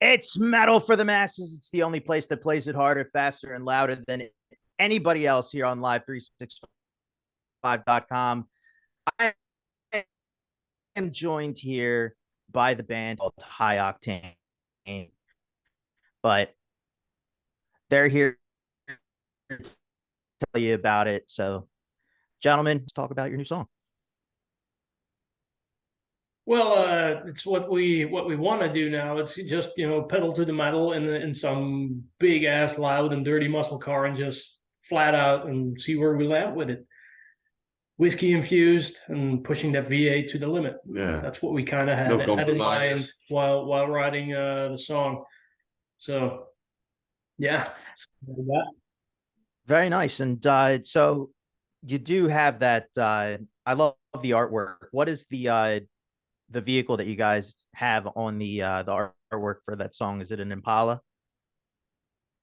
It's metal for the masses. It's the only place that plays it harder, faster, and louder than anybody else here on live365.com. I am joined here by the band called High Octane, but they're here to tell you about it. So, gentlemen, let's talk about your new song. Well, it's what we want to do now. It's just pedal to the metal in some big ass loud and dirty muscle car and just flat out and see where we land with it. Whiskey infused and pushing that V8 to the limit. Yeah, That's what we kind of no had in mind compromises. while writing the song. So yeah, Very nice. And so you do have that. I love the artwork. What is the vehicle that you guys have on the artwork for that song? Is it an Impala?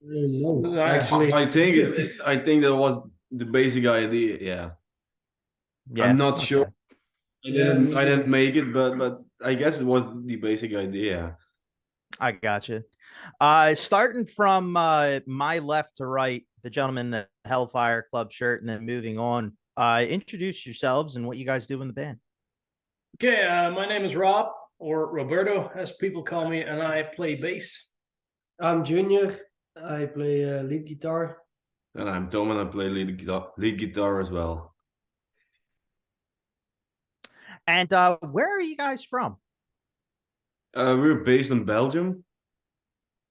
No, Actually, I think that was the basic idea. Yeah, Yeah. I'm not Okay. sure. I didn't make it, but I guess it was the basic idea. I got you. Starting from my left to right, the gentleman in the Hellfire Club shirt, and then moving on. Introduce yourselves and what you guys do in the band. Okay, my name is Rob, or Roberto, as people call me, and I play bass. I'm Junior. I play lead guitar. And I'm Tom, and I play lead guitar as well. And where are you guys from? We're based in Belgium.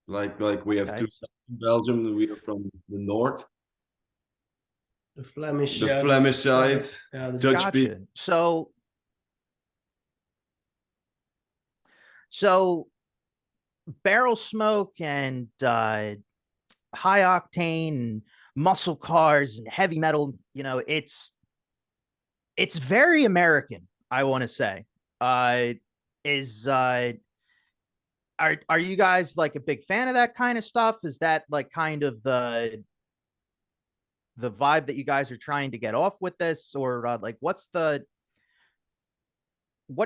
Like we have Okay. two sides in Belgium. We are from the north, The Flemish. the Flemish side, Yeah, the Dutch Gotcha. people. So barrel smoke and high octane and muscle cars and heavy metal, it's very American, I want to say. Is are you guys like a big fan of that kind of stuff? Is that like kind of the vibe that you guys are trying to get off with this, or like what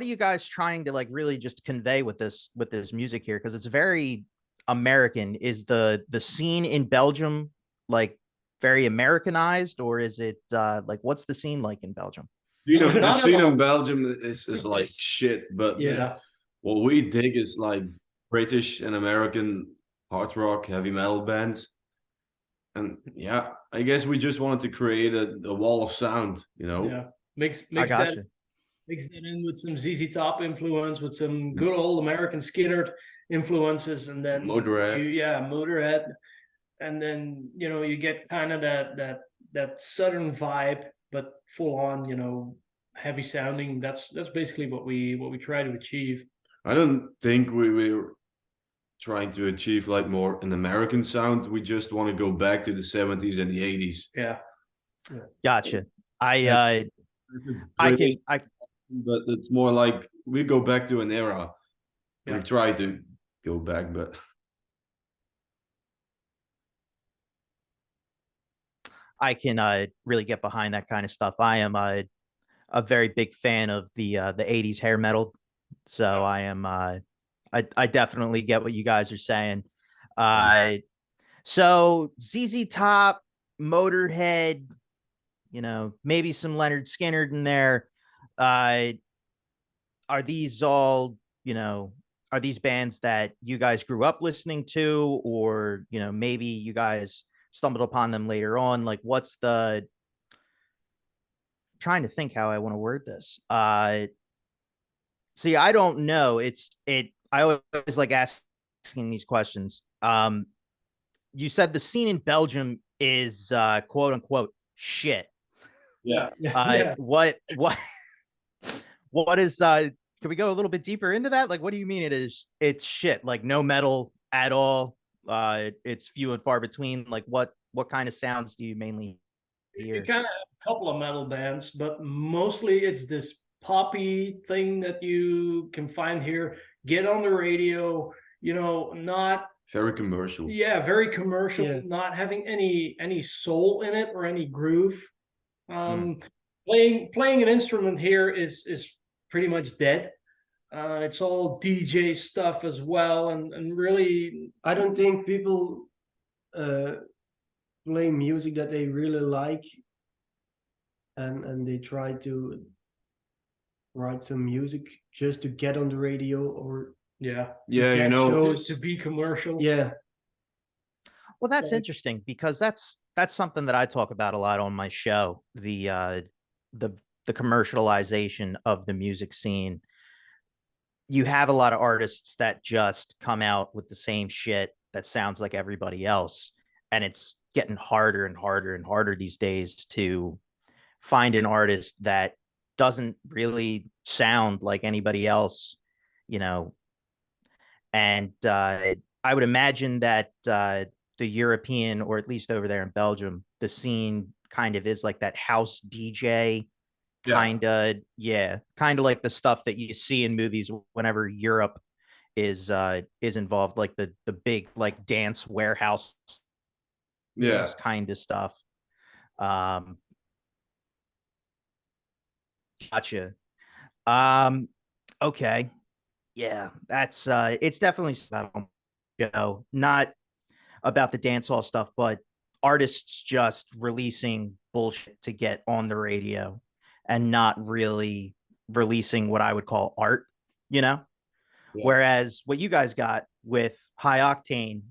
are you guys trying to like really just convey with this music here? Because it's very American. Is the scene in Belgium like very Americanized, or is it like what's the scene like in Belgium? The scene in Belgium is like shit, but Yeah. what we dig is like British and American hard rock, heavy metal bands. And yeah, I guess we just wanted to create a wall of sound, Yeah, mix I mix got that you. mix that in with some ZZ Top influence, with some good old American Skinner influences, and then Motorhead. Motorhead, and then you get kind of that southern vibe, but full on heavy sounding. That's basically what we try to achieve. I don't think we were trying to achieve like more an American sound. We just want to go back to the 70s and the 80s. Yeah. Gotcha. It's I British, can but it's more like we go back to an era. Yeah. We try to go back, but I can really get behind that kind of stuff. I am a very big fan of the 80s hair metal. So I am I definitely get what you guys are saying. So ZZ Top, Motorhead, maybe some Leonard Skinner in there. Are these all, are these bands that you guys grew up listening to, or, maybe you guys stumbled upon them later on? Like, what's the, trying to think how I want to word this. See, I don't know. I always like asking these questions. You said the scene in Belgium is quote unquote shit. yeah. What is can we go a little bit deeper into that? Like, what do you mean it's shit? Like no metal at all? It's few and far between. Like what kind of sounds do you mainly hear? You kind of have a couple of metal bands, but mostly it's this poppy thing that you can find here. Get on the radio, not Very commercial. very commercial, Yeah. not having any soul in it or any groove. Hmm. Playing an instrument here is pretty much dead. It's all DJ stuff as well, and really, I don't think people play music that they really like, and they try to write some music just to get on the radio or yeah, Yeah, you get know, those. to be commercial. Yeah, Well, that's Like, interesting because that's something that I talk about a lot on my show. The the commercialization of the music scene. You have a lot of artists that just come out with the same shit that sounds like everybody else, and it's getting harder and harder and harder these days to find an artist that doesn't really sound like anybody else, you know. And I would imagine that the European, or at least over there in Belgium, the scene kind of is like that house DJ yeah, kind of, yeah, kind of like the stuff that you see in movies whenever Europe is involved, like the big like dance warehouse yeah. kind of stuff. Um, gotcha. Um, okay, yeah, that's it's definitely about, not about the dance hall stuff, but artists just releasing bullshit to get on the radio and not really releasing what I would call art, you know? Yeah. Whereas what you guys got with High Octane,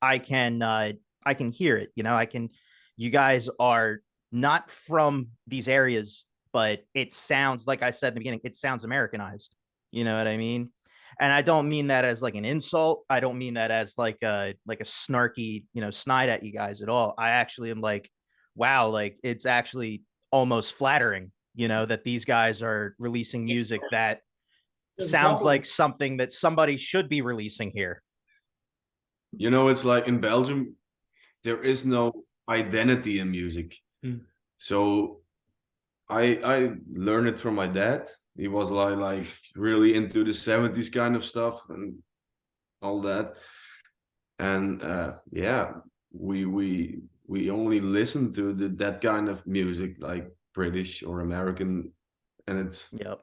I can I can hear it, I can, you guys are not from these areas, but it sounds, like I said in the beginning, it sounds Americanized. You know what I mean? And I don't mean that as like an insult. I don't mean that as like a snarky, snide at you guys at all. I actually am like, wow, like it's actually almost flattering, that these guys are releasing music that there's a sounds compliment. like something that somebody should be releasing here. You know, it's like in Belgium, there is no identity in music. Hmm. So I learned it from my dad. He was like really into the 70s kind of stuff and all that. And yeah, we only listen to that kind of music, like British or American, and it's Yep.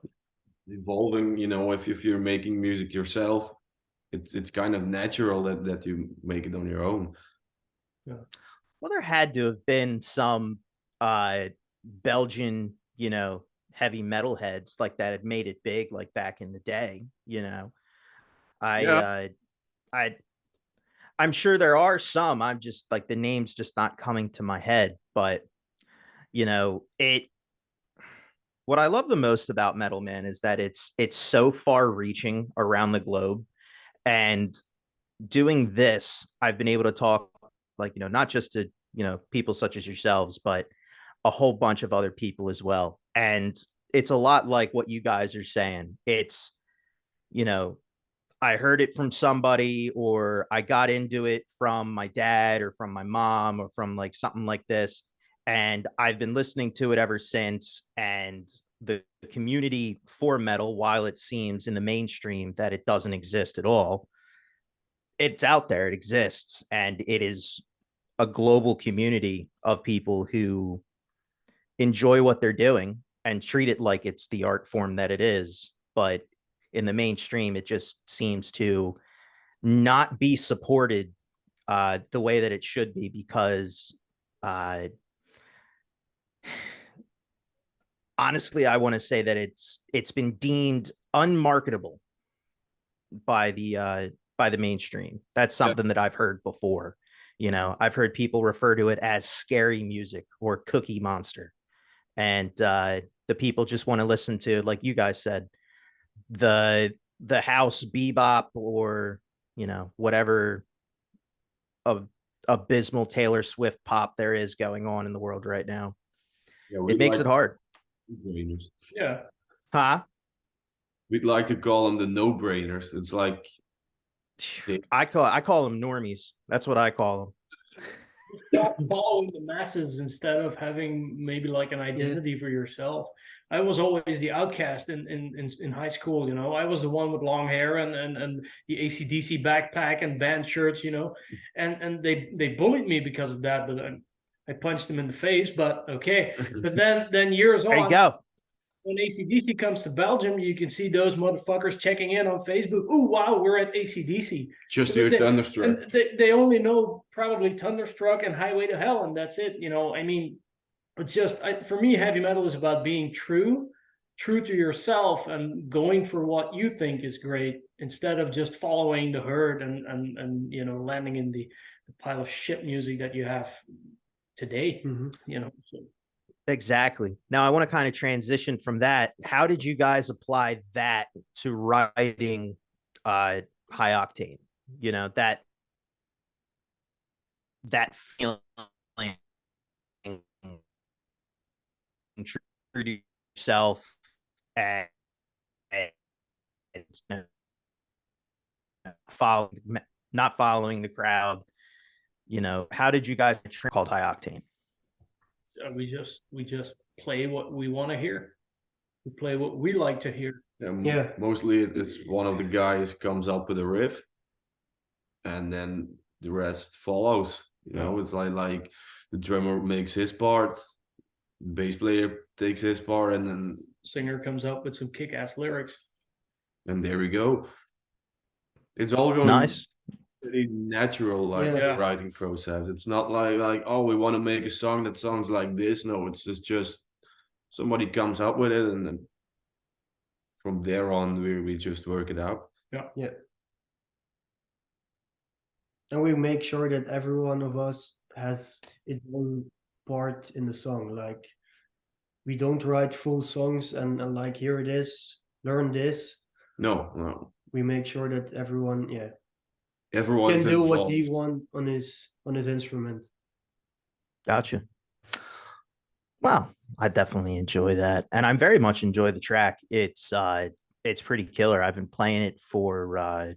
evolving. You know, if you're making music yourself, it's kind of natural that you make it on your own. Well, there had to have been some Belgian, heavy metal heads like that had made it big, like back in the day. I Yeah, I I'm sure there are some. I'm just like, the name's just not coming to my head. But it what I love the most about Metal Man is that it's so far reaching around the globe. And doing this, I've been able to talk, like, not just to, people such as yourselves, but a whole bunch of other people as well. And it's a lot like what you guys are saying. It's, you know, I heard it from somebody, or I got into it from my dad or from my mom or from like something like this. And I've been listening to it ever since. And the community for metal, while it seems in the mainstream that it doesn't exist at all, it's out there, it exists, and it is a global community of people who enjoy what they're doing and treat it like it's the art form that it is. But in the mainstream, it just seems to not be supported the way that it should be, because honestly, I want to say that it's been deemed unmarketable by the mainstream. That's yeah, something that I've heard before. I've heard people refer to it as scary music or Cookie Monster. And the people just want to listen to, like you guys said, the house bebop, or whatever abysmal Taylor Swift pop there is going on in the world right now. yeah. It makes it hard. No-brainers. Yeah. Huh? We'd like to call them the no-brainers. It's like I call them normies. That's what I call them. Stop following the masses instead of having maybe like an identity for yourself. I was always the outcast in high school, I was the one with long hair and the ACDC backpack and band shirts, and they bullied me because of that, but I punched them in the face, but okay. But then years There you on, go. when AC/DC comes to Belgium, you can see those motherfuckers checking in on Facebook. Ooh, wow, we're at AC/DC. Just to hear Thunderstruck. And they only know probably Thunderstruck and Highway to Hell, and that's it. You know, I mean, it's just for me, heavy metal is about being true to yourself and going for what you think is great instead of just following the herd and you know, landing in the pile of shit music that you have today. You know. So. Exactly. Now I want to kind of transition from that. How did you guys apply that to writing High Octane? You know, that feeling true to yourself and not following the crowd. You know, how did you guys called High Octane? We just play what we want to hear. We play what we like to hear. Yeah. Mostly it's one of the guys comes up with a riff, and then the rest follows. You know, it's like the drummer makes his part, the bass player takes his part, and then singer comes up with some kick-ass lyrics. And there we go. It's all going nice. Pretty natural, like writing process. It's not like oh, we want to make a song that sounds like this. No, it's just somebody comes up with it, and then from there on we just work it out. Yeah. And we make sure that every one of us has its own part in the song. Like, we don't write full songs and like, here it is, learn this. No. We make sure that everyone can do what he wants on his instrument. Gotcha. Well, I definitely enjoy that, and I very much enjoy the track. It's pretty killer. I've been playing it for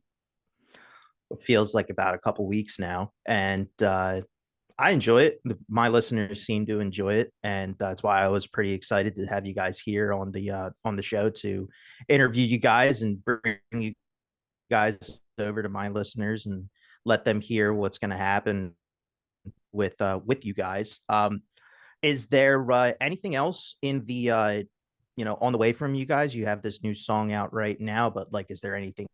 what feels like about a couple weeks now, and I enjoy it. My listeners seem to enjoy it, and that's why I was pretty excited to have you guys here on the show to interview you guys and bring you guys over to my listeners and let them hear what's going to happen with you guys. Is there anything else in the on the way from you guys? You have this new song out right now, but like, is there anything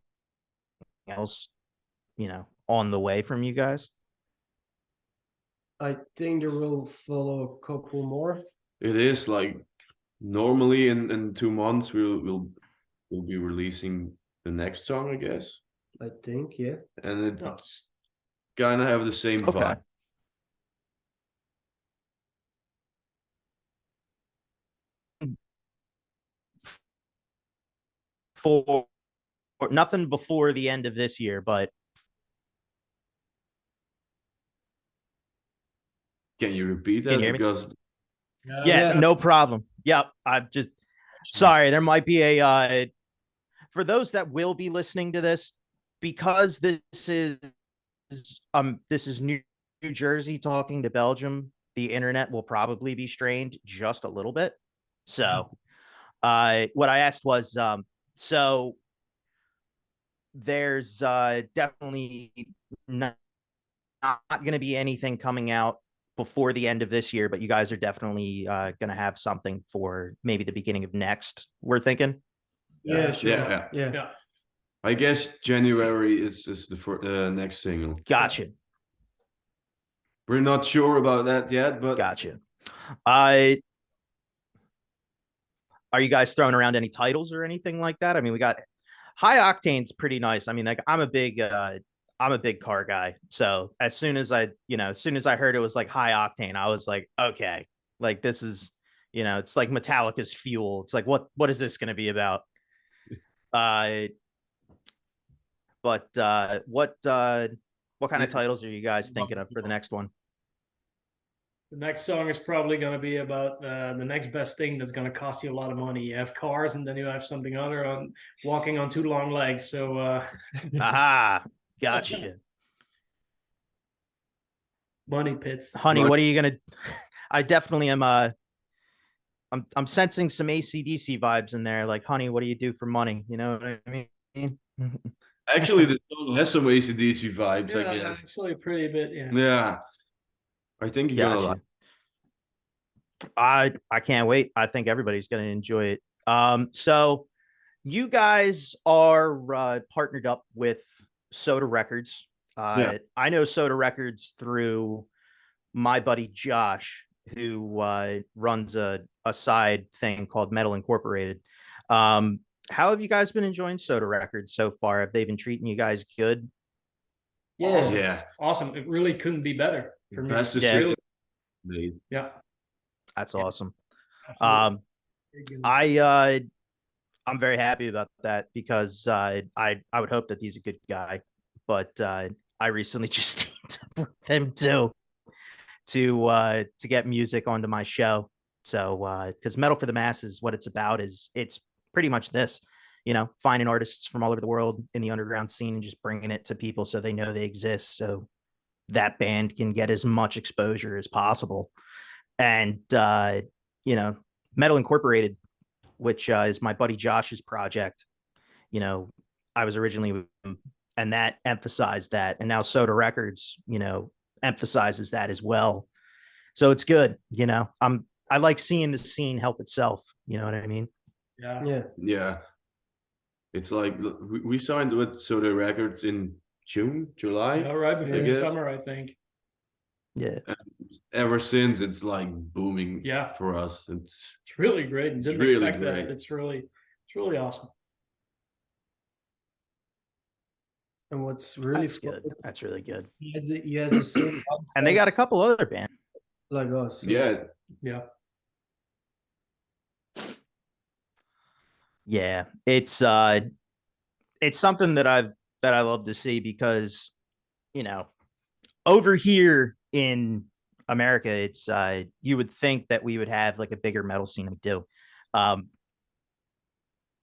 else on the way from you guys? I think there will follow a couple more. It is like normally in 2 months we'll be releasing the next song, I guess. I think, yeah. And it's kind of have the same vibe. For nothing before the end of this year, but can you repeat that? Because no problem. Yep, I'm just sorry. There might be a for those that will be listening to this, because this is New Jersey talking to Belgium. The internet will probably be strained just a little bit. So, what I asked was, so there's definitely not going to be anything coming out before the end of this year, but you guys are definitely going to have something for maybe the beginning of next, we're thinking. Yeah, sure. Yeah. I guess January is the next single. Gotcha. We're not sure about that yet, but gotcha. Are you guys throwing around any titles or anything like that? I mean, we got High Octane's pretty nice. I mean, like, I'm a big car guy. So as soon as I heard it was like High Octane, I was like, okay, like, this is, it's like Metallica's Fuel. It's like, what is this going to be about? But what kind of titles are you guys thinking of for the next one? The next song is probably going to be about the next best thing that's going to cost you a lot of money. You have cars, and then you have something other on walking on 2 long legs. So, aha, gotcha. Money pits. Honey, what are you gonna? I definitely am. I'm sensing some AC/DC vibes in there. Like, honey, what do you do for money? You know what I mean? Actually, the song has some AC/DC vibes. Yeah, I guess. Actually, pretty bit. Yeah. I think you're gonna like. I can't wait. I think everybody's gonna enjoy it. So you guys are partnered up with Soda Records. Yeah. I know Soda Records through my buddy Josh, who runs a side thing called Metal Incorporated. Um, how have you guys been enjoying Soda Records so far? Have they been treating you guys good? Yeah. Awesome. Yeah. Awesome. It really couldn't be better for me. Best Yeah. decision made. Yeah. That's awesome. Absolutely. Um, I'm very happy about that because I would hope that he's a good guy, but I recently just teamed up with him too to get music onto my show. So because Metal for the Masses, what it's about is it's pretty much this, finding artists from all over the world in the underground scene and just bringing it to people so they know they exist, so that band can get as much exposure as possible. And you know, Metal Incorporated, which is my buddy Josh's project. I was originally with him, and that emphasized that, and now Soda Records, emphasizes that as well. So it's good. I like seeing the scene help itself. You know what I mean? Yeah. Yeah. Yeah. It's like we signed with Soda Records in June, July. Yeah, right before the guess. summer, I think. Yeah. And ever since, it's like booming. Yeah. For us. It's really great. And It's didn't really expect great. that. It's really awesome. And what's really That's good. That's really good. he has the same And they got a couple other bands. like us. Yeah. Yeah. Yeah, it's something that I love to see because, over here in America, it's you would think that we would have like a bigger metal scene than we do. Um,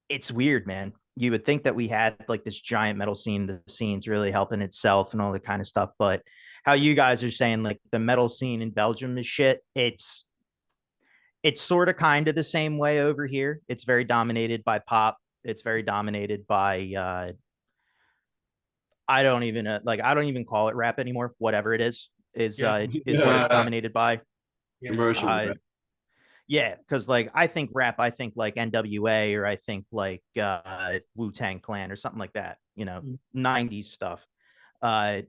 it's weird, man. You would think that we had like this giant metal scene, the scene's really helping itself and all that kind of stuff. But how you guys are saying like the metal scene in Belgium is shit, it's sort of kind of the same way over here. It's very dominated by pop. It's very dominated by I don't even I don't even call it rap anymore. Whatever it is Yeah. is what it's dominated by. Commercial. Uh, yeah, because like I think rap, I think like NWA or I think like Wu-Tang Clan or something like that. 90s stuff. The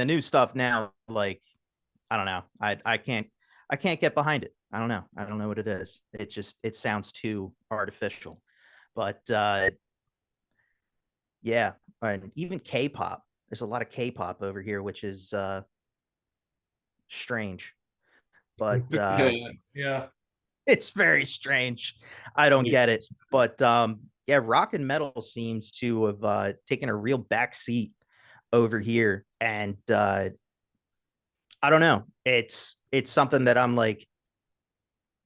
new stuff now, like I don't know. I can't get behind it. I don't know. I don't know what it is. It sounds too artificial. But yeah, and even K-pop. There's a lot of K-pop over here, which is strange. But Yeah. it's very strange. I don't get it. But yeah, rock and metal seems to have taken a real back seat over here. And I don't know. It's something that I'm like,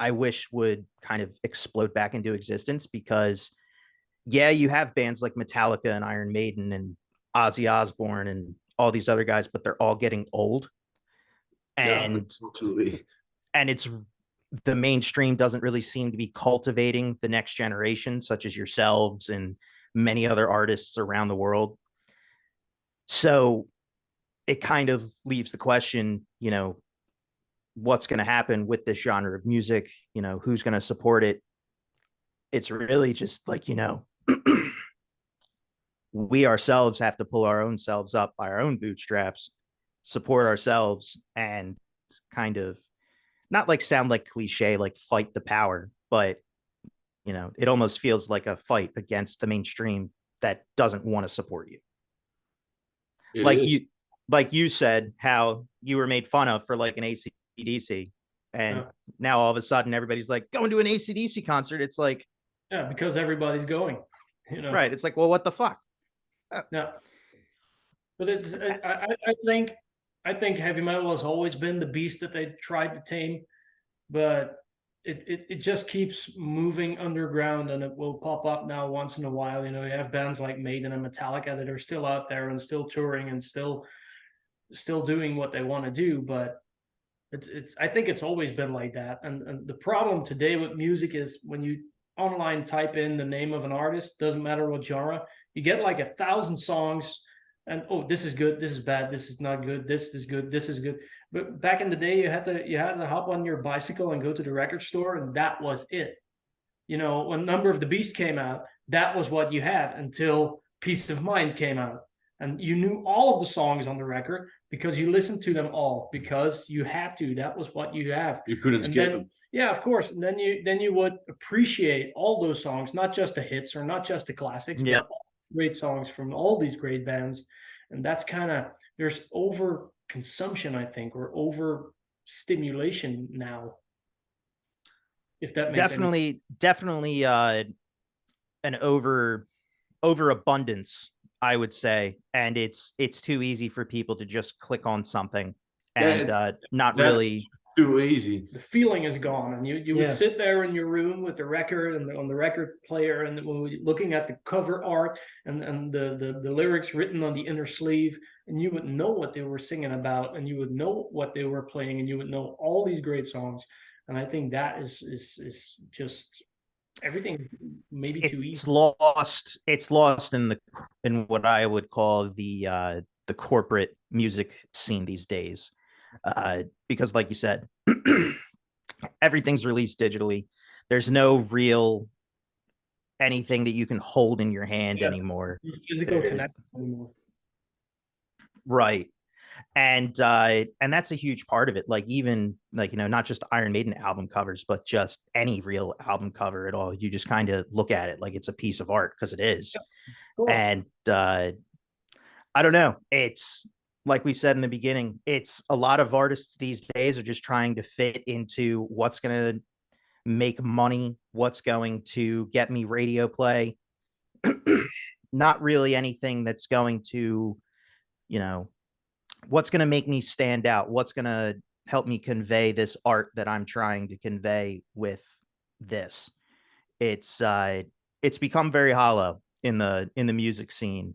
I wish would kind of explode back into existence because, yeah, you have bands like Metallica and Iron Maiden and Ozzy Osbourne and all these other guys, but they're all getting old. And Absolutely. and it's the mainstream doesn't really seem to be cultivating the next generation, such as yourselves and many other artists around the world. So it kind of leaves the question, what's going to happen with this genre of music? Who's going to support it? It's really just like, we ourselves have to pull our own selves up by our own bootstraps, support ourselves, and kind of not like sound like cliche, like fight the power, but it almost feels like a fight against the mainstream that doesn't want to support you. Like you said, how you were made fun of for like an AC/DC, and now all of a sudden everybody's like going to an AC/DC concert. It's like, yeah, because everybody's going, right? It's like, well, what the fuck? Yeah. But I think heavy metal has always been the beast that they tried to tame, but it just keeps moving underground and it will pop up now once in a while. You have bands like Maiden and Metallica that are still out there and still touring and still doing what they want to do, but I think it's always been like that. And the problem today with music is when you online type in the name of an artist, doesn't matter what genre, you get like 1,000 songs and this is good, this is bad, this is not good, this is good, this is good. But back in the day you had to hop on your bicycle and go to the record store and that was it. you know, when Number of the Beast came out, that was what you had until Peace of Mind came out. And you knew all of the songs on the record because you listened to them all, because you had to. That was what you have. You couldn't And skip then, it. yeah, of course. And then you would appreciate all those songs, not just the hits or not just the classics, Yeah. but great songs from all these great bands. And that's kind of, there's over consumption, I think, or over stimulation now. If that makes any Definitely an overabundance, I would say, and it's too easy for people to just click on something and not really. Too easy. The feeling is gone, and you would Yeah. sit there in your room with the record and on the record player, and looking at the cover art and the lyrics written on the inner sleeve, and you would know what they were singing about, and you would know what they were playing, and you would know all these great songs. And I think that is just everything maybe too easy. It's lost in what I would call the corporate music scene these days, because like you said, everything's released digitally. There's no real anything that you can hold in your hand anymore. Physical connection anymore. Right. And that's a huge part of it. Like, even like, you know, not just Iron Maiden album covers, but just any real album cover at all. You just kind of look at it like it's a piece of art, because it is. Cool. And I don't know. It's like we said in the beginning, it's a lot of artists these days are just trying to fit into what's going to make money, what's going to get me radio play. Not really anything that's going to, you know, what's going to make me stand out, what's going to help me convey this art that I'm trying to convey with this. It's become very hollow in the music scene,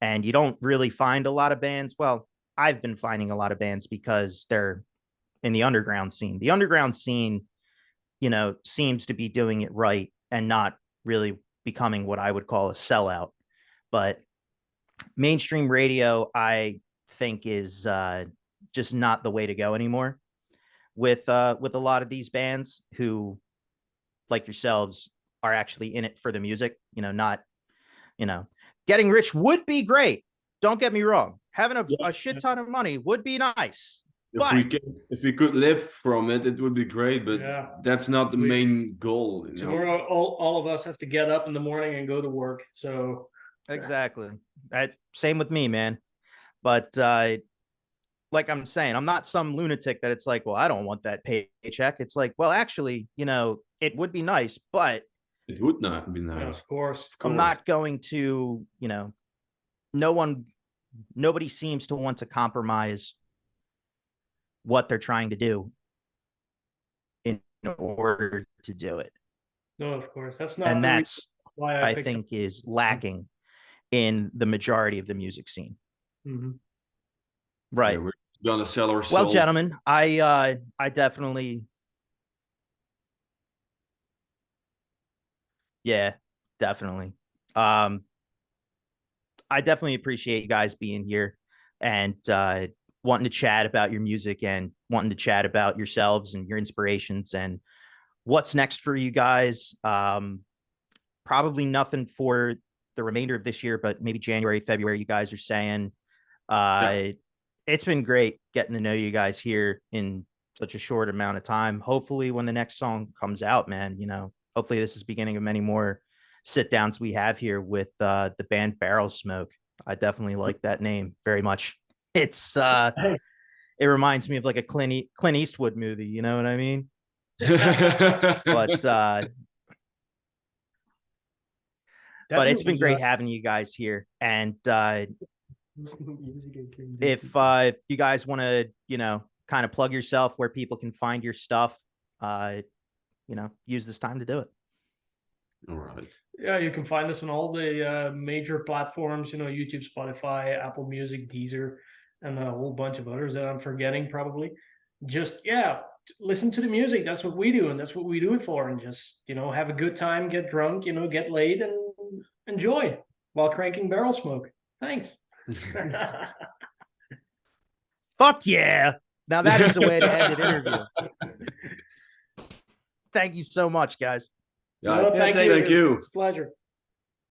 and you don't really find a lot of bands. Well, I've been finding a lot of bands because they're in the underground scene. The underground scene, you know, seems to be doing it right and not really becoming what I would call a sellout. But mainstream radio, I think, is just not the way to go anymore with a lot of these bands who, like yourselves, are actually in it for the music. You know, not, you know, getting rich would be great. Don't get me wrong. Having a shit ton of money would be nice. If we could live from it, it would be great. But that's not the main goal. You know? Tomorrow, all of us have to get up in the morning and go to work. So exactly. Same with me, man. But like I'm saying, I'm not some lunatic that it's like, well, I don't want that paycheck. It's like, well, actually, you know, it would be nice, but it would not be nice. Yeah, of course. I'm not going to, you know, nobody seems to want to compromise what they're trying to do in order to do it. No, of course. That's not, and that's why I think is lacking in the majority of the music scene. Mm-hmm. Right. Yeah, we're gonna sell our well, soul. gentlemen, I definitely, yeah, definitely. I definitely appreciate you guys being here and wanting to chat about your music and wanting to chat about yourselves and your inspirations and what's next for you guys. Probably nothing for the remainder of this year, but maybe January, February, you guys are saying. It's been great getting to know you guys here in such a short amount of time. Hopefully when the next song comes out, man, you know, hopefully this is beginning of many more sit downs we have here with the band Barrel Smoke. I definitely like that name very much. It's it reminds me of like a Clint Eastwood movie, you know what I mean? But it's been great having you guys here. And if you guys want to, you know, kind of plug yourself where people can find your stuff, you know, use this time to do it. All right. Yeah, you can find us on all the major platforms, you know, YouTube, Spotify, Apple Music, Deezer, and a whole bunch of others that I'm forgetting probably. Just, listen to the music. That's what we do, and that's what we do it for. And just, you know, have a good time, get drunk, you know, get laid, and enjoy while cranking Barrel Smoke. Thanks. Fuck yeah. Now that is the way to end an interview. Thank you so much, guys. Yeah, No, thank you. thank you. It's a pleasure.